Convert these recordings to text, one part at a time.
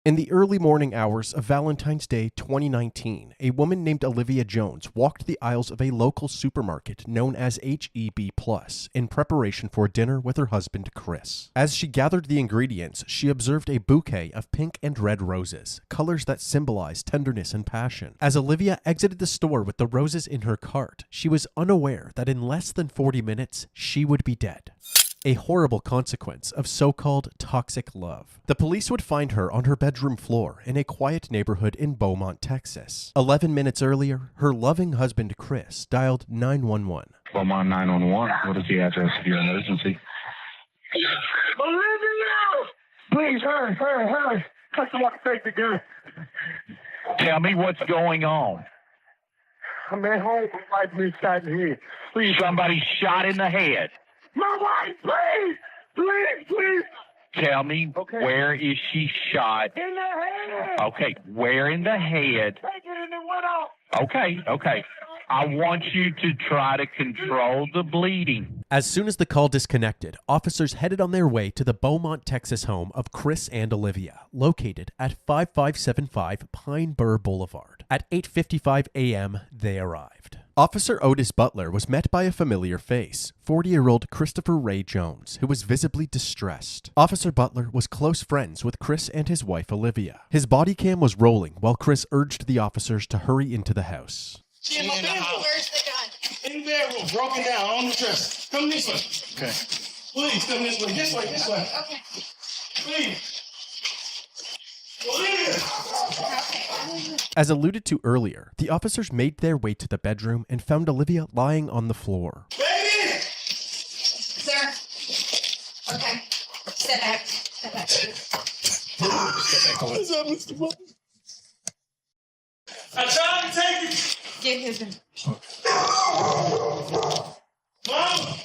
In the early morning hours of Valentine's Day 2019, a woman named Olivia Jones walked the aisles of a local supermarket known as HEB Plus in preparation for dinner with her husband Chris. As she gathered the ingredients, she observed a bouquet of pink and red roses, colors that symbolize tenderness and passion. As Olivia exited the store with the roses in her cart, she was unaware that in less than 40 minutes, she would be dead. A horrible consequence of so-called toxic love. The police would find her on her bedroom floor in a quiet neighborhood in Beaumont, Texas. 11 minutes earlier, her loving husband Chris dialed 911. Beaumont 911, what is the address of your emergency? Olivia! Please, hurry. I want to take the gun. Tell me what's going on. I'm at home, my wife been shot in the head. Please. Somebody shot in the head. My wife, please. Tell me, Okay. Where is she shot? In the head. Okay, where in the head? Take it and it went off. Okay. I want you to try to control the bleeding. As soon as the call disconnected, officers headed on their way to the Beaumont, Texas home of Chris and Olivia, located at 5575 Pine Bur Boulevard. At 8:55 a.m., they arrived. Officer Otis Butler was met by a familiar face, 40-year-old Christopher Ray Jones, who was visibly distressed. Officer Butler was close friends with Chris and his wife Olivia. His body cam was rolling while Chris urged the officers to hurry into the house. She in my bedroom. Where's the gun? In the bedroom, broken down, on the dresser. Come this way. Okay. Please, come this way. This way. Okay. Please. Olivia! As alluded to earlier, the officers made their way to the bedroom and found Olivia lying on the floor. Baby! Sir. Okay. Step back. What's up, Mr. Butler? I tried to take it. Get his. Mama!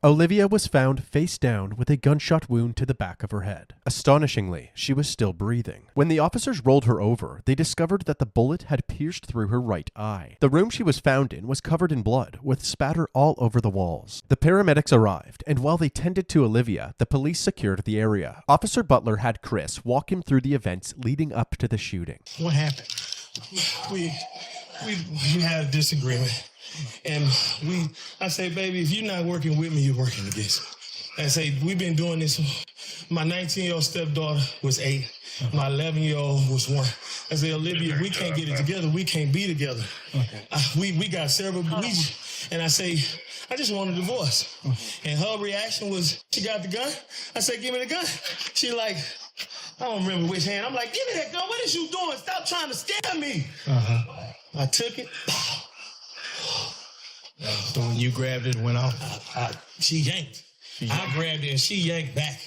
Olivia was found face down with a gunshot wound to the back of her head. Astonishingly, she was still breathing. When the officers rolled her over, they discovered that the bullet had pierced through her right eye. The room she was found in was covered in blood, with spatter all over the walls. The paramedics arrived, and while they tended to Olivia, the police secured the area. Officer Butler had Chris walk him through the events leading up to the shooting. What happened? We had a disagreement. And I say, baby, if you're not working with me, you're working against me. I say, we've been doing this. My 19-year-old stepdaughter was 8. My 11-year-old was 1. I say, Olivia, we can't get it together. We can't be together. Okay. We got several beliefs. And I say, I just want a divorce. And her reaction was, she got the gun? I said, give me the gun. She like, I don't remember which hand. I'm like, give me that gun. What is you doing? Stop trying to scare me. I took it. So when you grabbed it, it went off? She yanked. I grabbed it and she yanked back.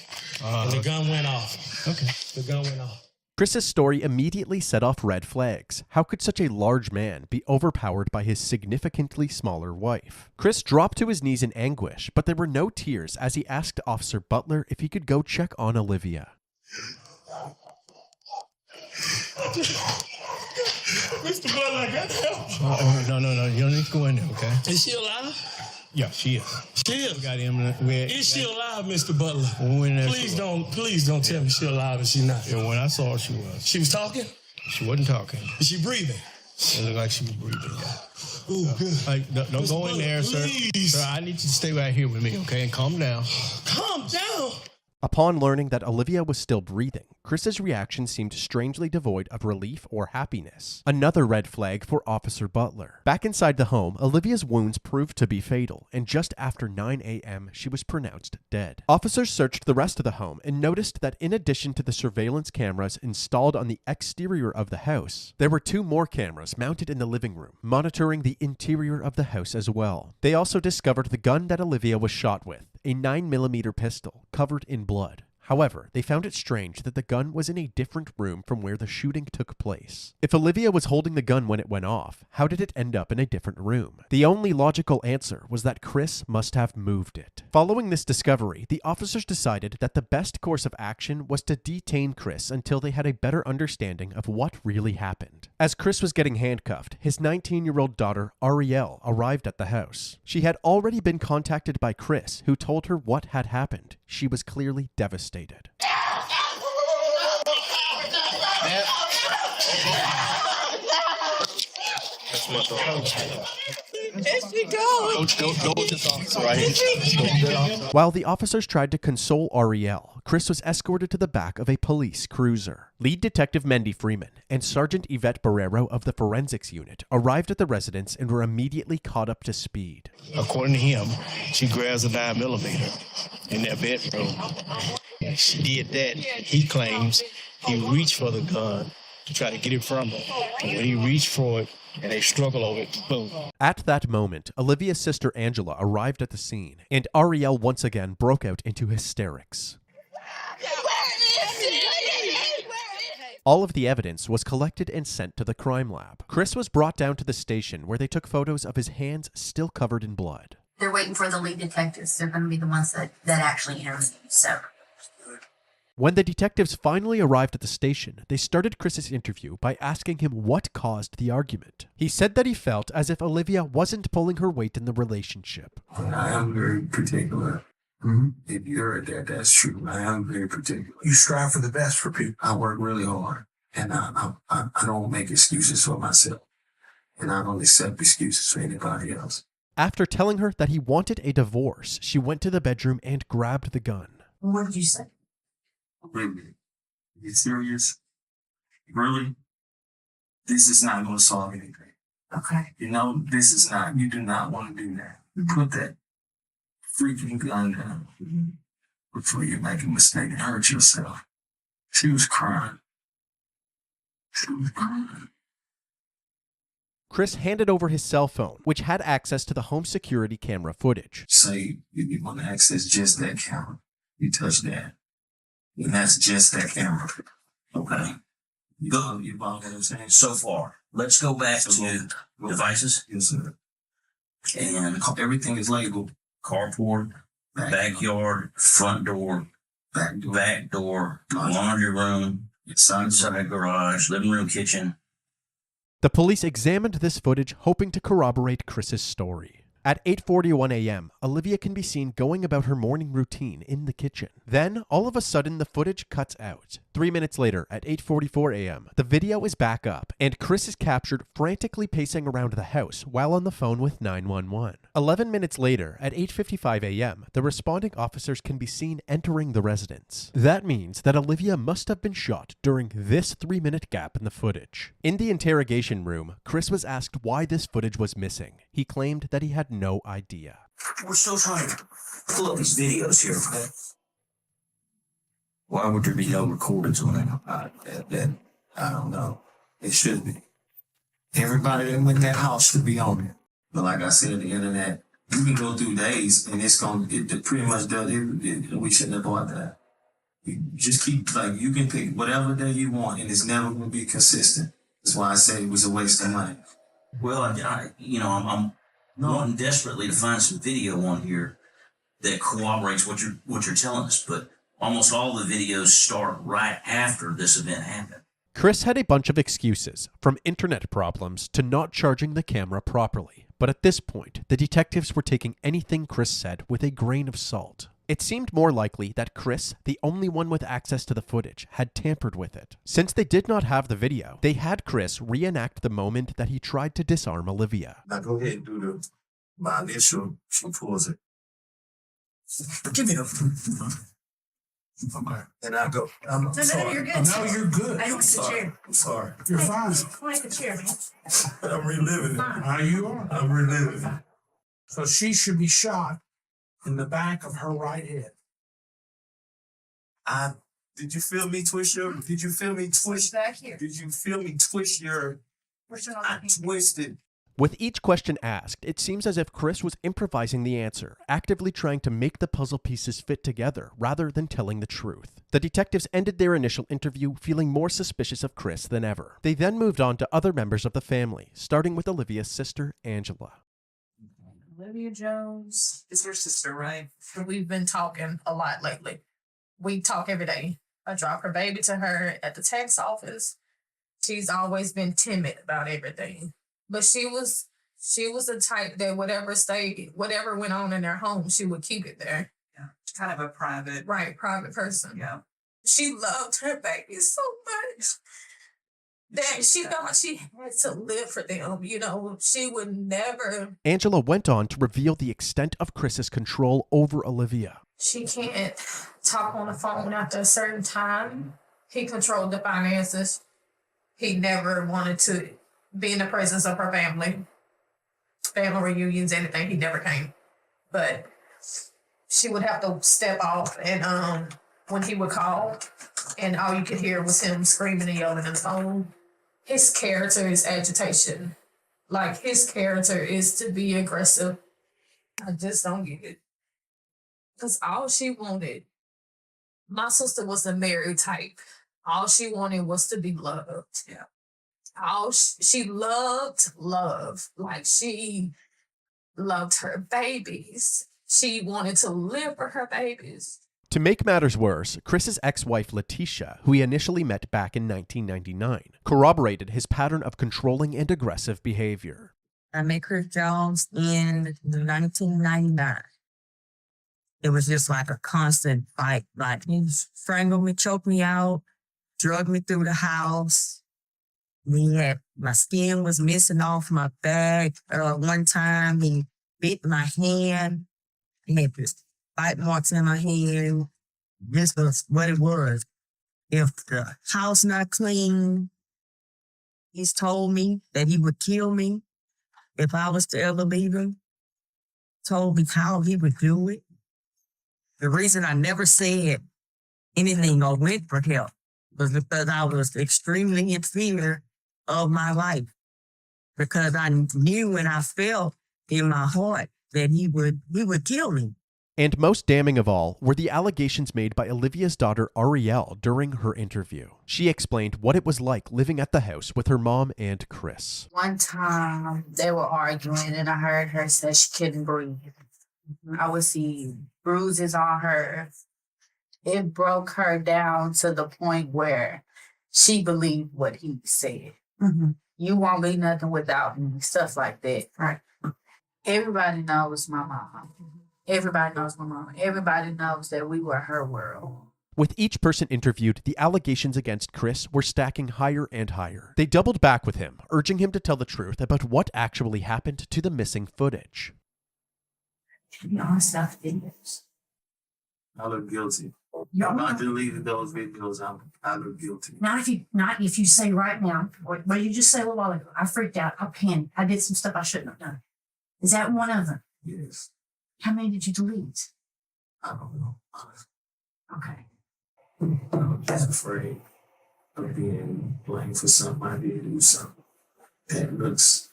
And the gun went off. Okay. The gun went off. Chris's story immediately set off red flags. How could such a large man be overpowered by his significantly smaller wife? Chris dropped to his knees in anguish, but there were no tears as he asked Officer Butler if he could go check on Olivia. Mr. Butler, I got help. No. You don't need to go in there, okay? Is she alive? Yeah, she is. She is. We got him. Is she alive, Mr. Butler? When we went in there, Please don't tell me she's alive and she's not. Yeah, when I saw her, she was. She was talking? She wasn't talking. Is she breathing? It looked like she was breathing, yeah. Ooh, good. Don't go in there, sir. Please. Sir, I need you to stay right here with me, okay? And calm down. Calm down. Upon learning that Olivia was still breathing, Chris's reaction seemed strangely devoid of relief or happiness. Another red flag for Officer Butler. Back inside the home, Olivia's wounds proved to be fatal, and just after 9 a.m., she was pronounced dead. Officers searched the rest of the home and noticed that in addition to the surveillance cameras installed on the exterior of the house, there were 2 more cameras mounted in the living room, monitoring the interior of the house as well. They also discovered the gun that Olivia was shot with, a 9mm pistol covered in blood. However, they found it strange that the gun was in a different room from where the shooting took place. If Olivia was holding the gun when it went off, how did it end up in a different room? The only logical answer was that Chris must have moved it. Following this discovery, the officers decided that the best course of action was to detain Chris until they had a better understanding of what really happened. As Chris was getting handcuffed, his 19-year-old daughter, Arielle, arrived at the house. She had already been contacted by Chris, who told her what had happened. She was clearly devastated. While the officers tried to console Ariel, Chris was escorted to the back of a police cruiser. Lead Detective Mendy Freeman and Sergeant Yvette Barrero of the Forensics Unit arrived at the residence and were immediately caught up to speed. According to him, she grabs a 9mm in their bedroom. She did that. He claims he reached for the gun to try to get it from her. And when he reached for it and they struggle over it, boom. At that moment, Olivia's sister Angela arrived at the scene, and Ariel once again broke out into hysterics. All of the evidence was collected and sent to the crime lab. Chris was brought down to the station where they took photos of his hands still covered in blood. They're waiting for the lead detectives. They're going to be the ones that actually interview. So When the detectives finally arrived at the station, they started Chris's interview by asking him what caused the argument. He said that he felt as if Olivia wasn't pulling her weight in the relationship. I am very particular. If you heard that, that's true. I am very particular. You strive for the best for people. I work really hard, and I don't make excuses for myself, and I don't accept excuses for anybody else. After telling her that he wanted a divorce, she went to the bedroom and grabbed the gun. what did you say? Really? You serious? Really? This is not going to solve anything. Okay. You know, this is not, you do not want to do that. Put that freaking gun down before you make a mistake and hurt yourself. She was crying. She was crying. Chris handed over his cell phone, which had access to the home security camera footage. Say you want to access just that camera. You touch that. And that's just that camera. Okay. You follow what I'm saying? So far, let's go back to devices. Yes, sir. And Everything is labeled. carport, backyard, front door, back door, laundry room, inside garage, living room, kitchen. The police examined this footage, hoping to corroborate Chris's story. At 8:41 a.m., Olivia can be seen going about her morning routine in the kitchen. Then, all of a sudden, the footage cuts out. 3 minutes later, at 8:44 a.m., the video is back up, and Chris is captured frantically pacing around the house while on the phone with 911. 11 minutes later, at 8:55 a.m., the responding officers can be seen entering the residence. That means that Olivia must have been shot during this 3-minute gap in the footage. In the interrogation room, Chris was asked why this footage was missing. He claimed that he had no idea. We're still trying to pull up these videos here, okay? Why would there be no recordings on it? I don't know. It should be. Everybody that went in that house should be on it. But like I said, the internet, you can go through days and it pretty much does it. We shouldn't have bought that. You just keep, you can pick whatever day you want and it's never going to be consistent. That's why I say it was a waste of money. Well, I'm wanting desperately to find some video on here that corroborates what you're telling us, but almost all the videos start right after this event happened. Chris had a bunch of excuses, from internet problems to not charging the camera properly. But at this point, the detectives were taking anything Chris said with a grain of salt. It seemed more likely that Chris, the only one with access to the footage, had tampered with it. Since they did not have the video, they had Chris reenact the moment that he tried to disarm Olivia. Now go ahead and do my initial. She pulls it. Give me the... Okay. And I go. I'm No, sorry. you're good. No, you're good. I don't sit chair. I'm sorry. You're fine. Like the chair, man. I'm reliving it. You are? I'm reliving it. So she should be shot in the back of her right head. Did you feel me twist your? Did you feel me twist? Back here. Did you feel me twist your? Where's your I twisted. With each question asked, it seems as if Chris was improvising the answer, actively trying to make the puzzle pieces fit together rather than telling the truth. The detectives ended their initial interview feeling more suspicious of Chris than ever. They then moved on to other members of the family, starting with Olivia's sister, Angela. Olivia Jones is your sister, right? We've been talking a lot lately. We talk every day. I drop her baby to her at the tax office. She's always been timid about everything. But she was the type that whatever went on in their home, she would keep it there. Yeah, she's kind of a private private person. Yeah. She loved her baby so much. that she felt like she had to live for them. You know, she would never. Angela went on to reveal the extent of Chris's control over Olivia. She can't talk on the phone after a certain time. He controlled the finances. He never wanted to be in the presence of her family reunions, anything. He never came. But she would have to step off, and when he would call, and all you could hear was him screaming and yelling on the phone. His character is agitation. Like, his character is to be aggressive. I just don't get it. Because all she wanted, my sister was a married type. All she wanted was to be loved. Yeah. She loved love. Like, she loved her babies. She wanted to live for her babies. To make matters worse, Chris's ex-wife Letitia, who he initially met back in 1999, corroborated his pattern of controlling and aggressive behavior. I met Chris Jones in 1999. It was just like a constant fight. Like, he strangled me, choked me out, drugged me through the house. My skin was missing off my back. One time he bit my hand. He had this bite marks in my hand. This was what it was. If the house not clean, he's told me that he would kill me if I was to ever leave him. Told me how he would do it. The reason I never said anything or went for help was because I was extremely in fear of my life. Because I knew and I felt in my heart that he would kill me. And most damning of all were the allegations made by Olivia's daughter Arielle during her interview. She explained what it was like living at the house with her mom and Chris. One time they were arguing and I heard her say she couldn't breathe. I would see bruises on her. It broke her down to the point where she believed what he said. Mm-hmm. You won't be nothing without me, stuff like that. Right. Everybody knows my mom. Everybody knows my mom. Everybody knows that we were her world. With each person interviewed, the allegations against Chris were stacking higher and higher. They doubled back with him, urging him to tell the truth about what actually happened to the missing footage. To be honest, I videos. I look guilty. By deleting those videos, I look guilty. Not if you say right now, what you just said a while ago, I freaked out, I panicked, I did some stuff I shouldn't have done. Is that one of them? Yes. How many did you delete? I don't know. Okay. I'm just afraid of being blamed for something I did do something that looks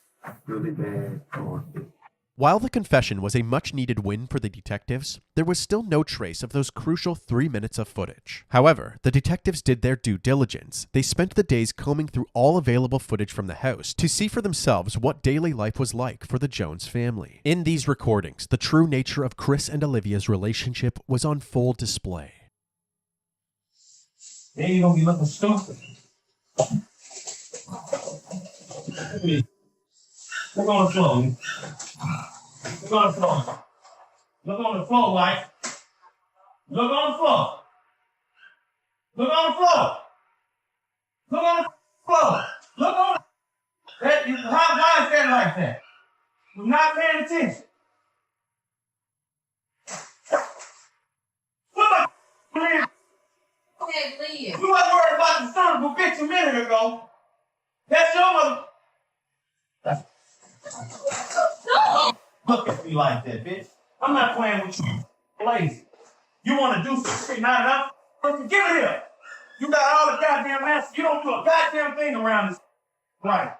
really bad on me. While the confession was a much-needed win for the detectives, there was still no trace of those crucial 3 minutes of footage. However, the detectives did their due diligence. They spent the days combing through all available footage from the house to see for themselves what daily life was like for the Jones family. In these recordings, the true nature of Chris and Olivia's relationship was on full display. Then you're gonna be looking stupid. Look on the floor. Look on the floor. Look on the floor, White. Look on the floor. Look on the floor. Look on the floor. Look on the... Why is that like that? You're not paying attention. What the f***, Liz? You wasn't worried about the son of a bitch a minute ago. That's your mother... Look at me like that, bitch. I'm not playing with you. Lazy. You want to do something, not enough? Give it here. You got all the goddamn answers. You don't do a goddamn thing around this. Right.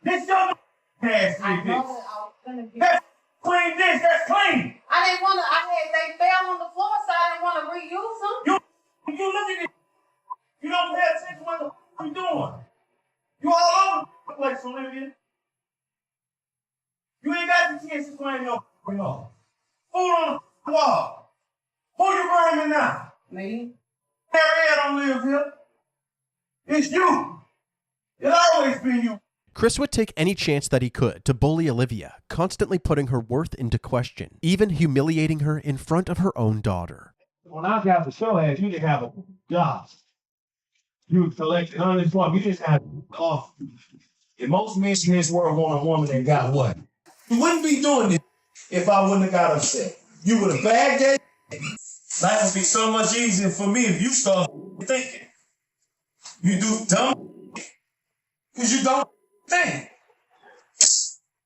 This your ass, bitch. That's clean dish. That's clean. I didn't want to, they fell on the floor, so I didn't want to reuse them. You look at it. You don't pay attention to what the f*** you doing. You all over the place, Olivia. You ain't got the chance to claim your f***ing off. Food on the wall. Who you blaming now? Me? Harriet don't live here. It's you. It's always been you. Chris would take any chance that he could to bully Olivia, constantly putting her worth into question, even humiliating her in front of her own daughter. When I got the show ass, you didn't have a job. You collected unemployment. You just had If most men in this world want a woman that got what? You wouldn't be doing this if I wouldn't have got upset. You would have bagged that. Life would be so much easier for me if you start thinking. You do dumb because you don't think.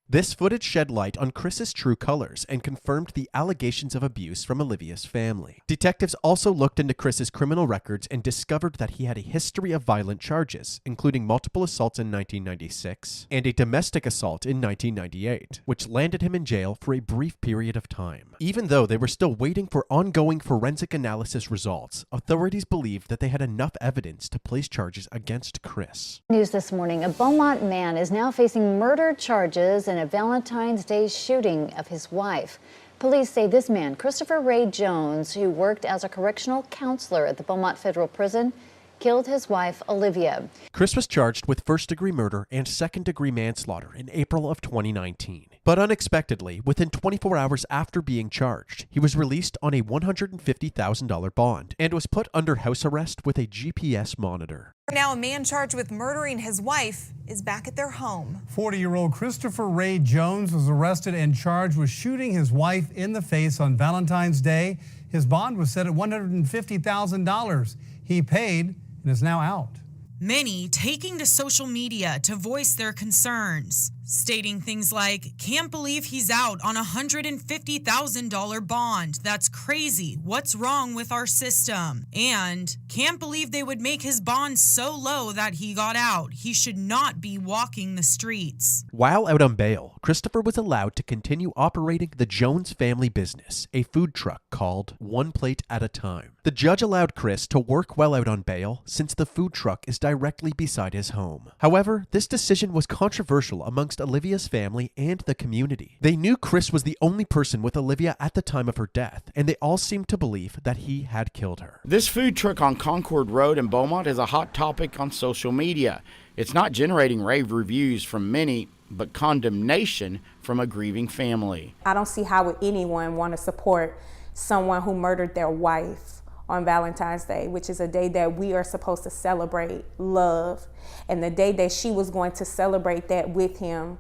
This footage shed light on Chris's true colors and confirmed the allegations of abuse from Olivia's family. Detectives also looked into Chris's criminal records and discovered that he had a history of violent charges, including multiple assaults in 1996 and a domestic assault in 1998, which landed him in jail for a brief period of time. Even though they were still waiting for ongoing forensic analysis results, authorities believed that they had enough evidence to place charges against Chris. News this morning, a Beaumont man is now facing murder charges in a Valentine's Day shooting of his wife. Police say this man, Christopher Ray Jones, who worked as a correctional counselor at the Beaumont Federal Prison, killed his wife, Olivia. Chris was charged with first-degree murder and second-degree manslaughter in April of 2019. But unexpectedly, within 24 hours after being charged, he was released on a $150,000 bond and was put under house arrest with a GPS monitor. Now a man charged with murdering his wife is back at their home. 40-year-old Christopher Ray Jones was arrested and charged with shooting his wife in the face on Valentine's Day. His bond was set at $150,000. He paid and is now out. Many taking to social media to voice their concerns, stating things like, "Can't believe he's out on a $150,000 bond. That's crazy. What's wrong with our system?" And, "Can't believe they would make his bond so low that he got out. He should not be walking the streets." While out on bail, Christopher was allowed to continue operating the Jones family business, a food truck called One Plate at a Time. The judge allowed Chris to work while out on bail since the food truck is directly beside his home. However, this decision was controversial amongst Olivia's family and the community. They knew Chris was the only person with Olivia at the time of her death, and they all seemed to believe that he had killed her. This food truck on Concord Road in Beaumont is a hot topic on social media. It's not generating rave reviews from many, but condemnation from a grieving family. I don't see how would anyone want to support someone who murdered their wife on Valentine's Day, which is a day that we are supposed to celebrate love. And the day that she was going to celebrate that with him,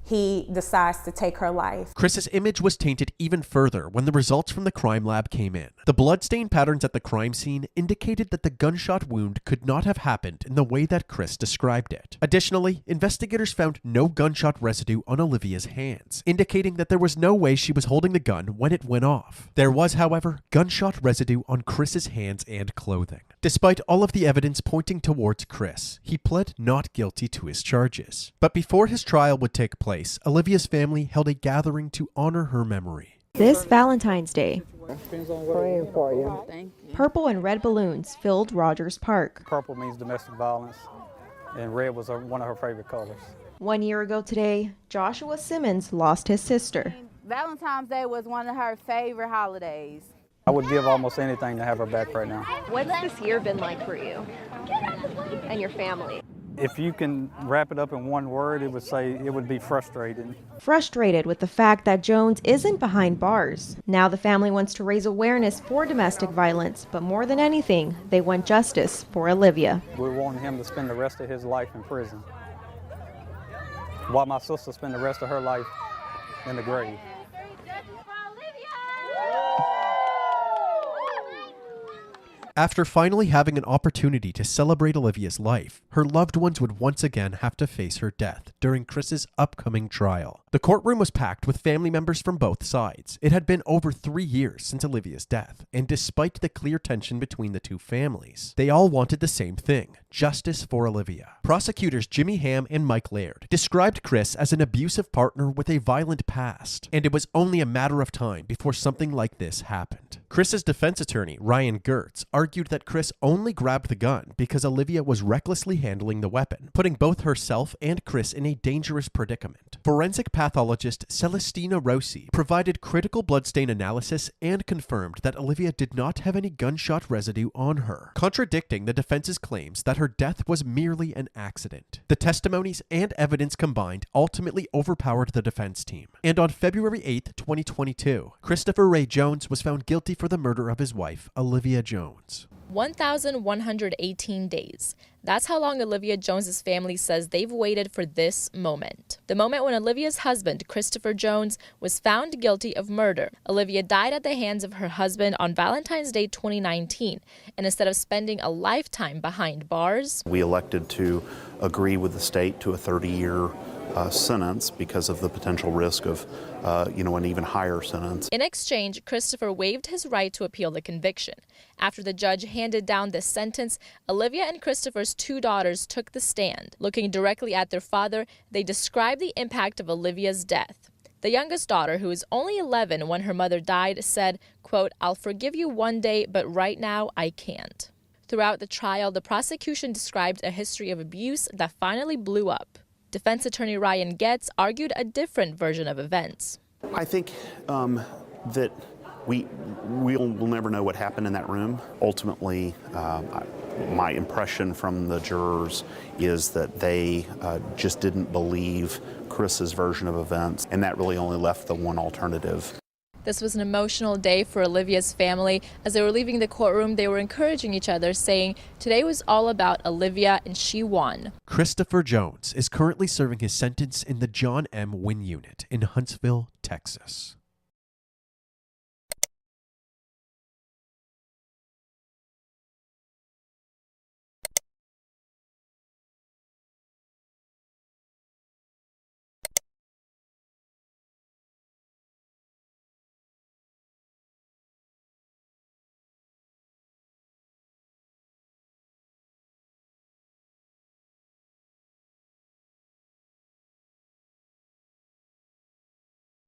he decides to take her life. Chris's image was tainted even further when the results from the crime lab came in. The bloodstain patterns at the crime scene indicated that the gunshot wound could not have happened in the way that Chris described it. Additionally, investigators found no gunshot residue on Olivia's hands, indicating that there was no way she was holding the gun when it went off. There was, however, gunshot residue on Chris's hands and clothing. Despite all of the evidence pointing towards Chris, he pled not guilty to his charges. But before his trial would take place, Olivia's family held a gathering to honor her memory. This Valentine's Day, Praying for you. purple and red balloons filled Rogers Park. Purple means domestic violence, and red was one of her favorite colors. 1 year ago today, Joshua Simmons lost his sister. Valentine's Day was one of her favorite holidays. I would give almost anything to have her back right now. What's this year been like for you and your family? If you can wrap it up in one word, it would be frustrating. Frustrated with the fact that Jones isn't behind bars. Now the family wants to raise awareness for domestic violence, but more than anything, they want justice for Olivia. We want him to spend the rest of his life in prison, while my sister spend the rest of her life in the grave. After finally having an opportunity to celebrate Olivia's life, her loved ones would once again have to face her death during Chris's upcoming trial. The courtroom was packed with family members from both sides. It had been over 3 years since Olivia's death, and despite the clear tension between the two families, they all wanted the same thing: justice for Olivia. Prosecutors Jimmy Ham and Mike Laird described Chris as an abusive partner with a violent past, and it was only a matter of time before something like this happened. Chris's defense attorney, Ryan Gertz, argued that Chris only grabbed the gun because Olivia was recklessly handling the weapon, putting both herself and Chris in a dangerous predicament. Forensic pathologist Celestina Rossi provided critical bloodstain analysis and confirmed that Olivia did not have any gunshot residue on her, contradicting the defense's claims that her death was merely an accident. The testimonies and evidence combined ultimately overpowered the defense team, and on February 8, 2022, Christopher Ray Jones was found guilty for the murder of his wife, Olivia Jones. 1,118 days. That's how long Olivia Jones's family says they've waited for this moment. The moment when Olivia's husband, Christopher Jones, was found guilty of murder. Olivia died at the hands of her husband on Valentine's Day 2019, and instead of spending a lifetime behind bars, we elected to agree with the state to a 30-year sentence because of the potential risk of, an even higher sentence. In exchange, Christopher waived his right to appeal the conviction. After the judge handed down this sentence, Olivia and Christopher's 2 daughters took the stand. Looking directly at their father, they described the impact of Olivia's death. The youngest daughter, who was only 11 when her mother died, said, quote, "I'll forgive you one day, but right now I can't." Throughout the trial, the prosecution described a history of abuse that finally blew up. Defense attorney Ryan Getz argued a different version of events. I think that we'll never know what happened in that room. Ultimately, my impression from the jurors is that they just didn't believe Chris's version of events, and that really only left the one alternative. This was an emotional day for Olivia's family. As they were leaving the courtroom, they were encouraging each other, saying, "Today was all about Olivia and she won." Christopher Jones is currently serving his sentence in the John M. Wynne Unit in Huntsville, Texas.